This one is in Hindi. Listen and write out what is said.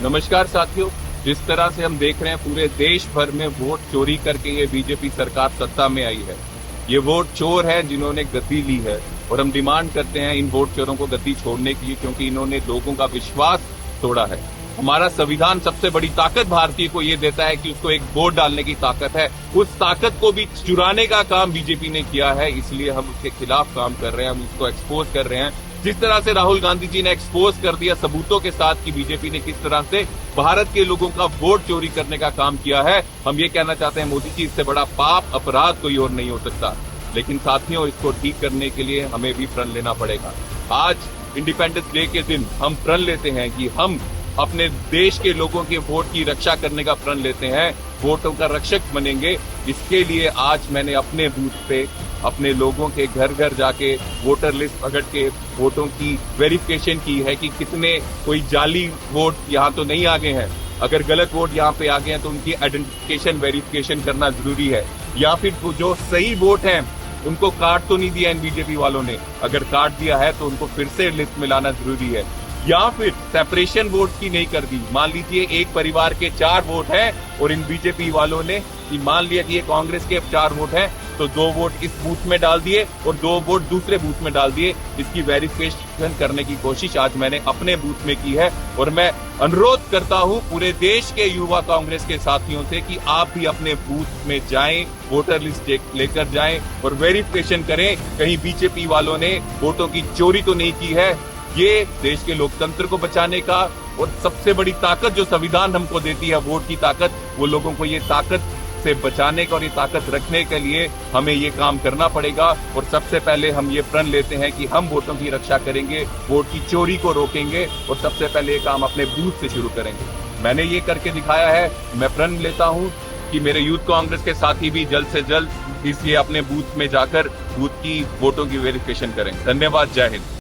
नमस्कार साथियों। जिस तरह से हम देख रहे हैं पूरे देश भर में वोट चोरी करके ये बीजेपी सरकार सत्ता में आई है। ये वोट चोर है जिन्होंने गद्दी ली है और हम डिमांड करते हैं इन वोट चोरों को गद्दी छोड़ने के लिए, क्योंकि इन्होंने लोगों का विश्वास तोड़ा है। हमारा संविधान सबसे बड़ी ताकत भारतीय को ये देता है कि उसको एक वोट डालने की ताकत है। उस ताकत को भी चुराने का काम बीजेपी ने किया है, इसलिए हम उसके खिलाफ काम कर रहे हैं, हम उसको एक्सपोज कर रहे हैं। जिस तरह से राहुल गांधी जी ने एक्सपोज कर दिया सबूतों के साथ कि बीजेपी ने किस तरह से भारत के लोगों का वोट चोरी करने का काम किया है, हम ये कहना चाहते हैं मोदी जी इससे बड़ा पाप अपराध कोई और नहीं हो सकता। लेकिन साथियों, इसको ठीक करने के लिए हमें भी प्रण लेना पड़ेगा। आज इंडिपेंडेंस डे के दिन हम प्रण लेते हैं कि हम अपने देश के लोगों के वोट की रक्षा करने का प्रण लेते हैं, वोटों का रक्षक बनेंगे। इसके लिए आज मैंने अपने बूथ पे अपने लोगों के घर घर जाके वोटर लिस्ट पकड़ के वोटों की वेरिफिकेशन की है कि कितने कोई जाली वोट यहाँ तो नहीं आ गए हैं। अगर गलत वोट यहाँ पे आ गए हैं तो उनकी आइडेंटिफिकेशन वेरिफिकेशन करना जरूरी है, या फिर जो सही वोट हैं उनको काट तो नहीं दिया इन बीजेपी वालों ने। अगर काट दिया है तो उनको फिर से लिस्ट में लाना जरूरी है, या फिर सेपरेशन वोट की नहीं कर दी। मान लीजिए एक परिवार के 4 वोट हैं और इन बीजेपी वालों ने मान लिया कि ये कांग्रेस के 4 वोट हैं, तो 2 वोट इस बूथ में डाल दिए और 2 वोट दूसरे बूथ में डाल दिए। इसकी वेरिफिकेशन करने की कोशिश आज मैंने अपने बूथ में की है और मैं अनुरोध करता हूं पूरे देश के युवा कांग्रेस के साथियों से कि आप भी अपने बूथ में जाएं, वोटर लिस्ट लेकर जाएं और वेरिफिकेशन करें कहीं बीजेपी वालों ने वोटों की चोरी तो नहीं की है। ये देश के लोकतंत्र को बचाने का और सबसे बड़ी ताकत जो संविधान हमको देती है वोट की ताकत, वो लोगों को ये ताकत से बचाने का और ये ताकत रखने के लिए हमें ये काम करना पड़ेगा। और सबसे पहले हम ये प्रण लेते हैं कि हम वोटों की रक्षा करेंगे, वोट की चोरी को रोकेंगे और सबसे पहले ये काम अपने बूथ से शुरू करेंगे। मैंने ये करके दिखाया है। मैं प्रण लेता हूँ कि मेरे यूथ कांग्रेस के साथी भी जल्द से जल्द इसलिए अपने बूथ में जाकर बूथ की वोटों की वेरिफिकेशन करें। धन्यवाद। जय हिंद।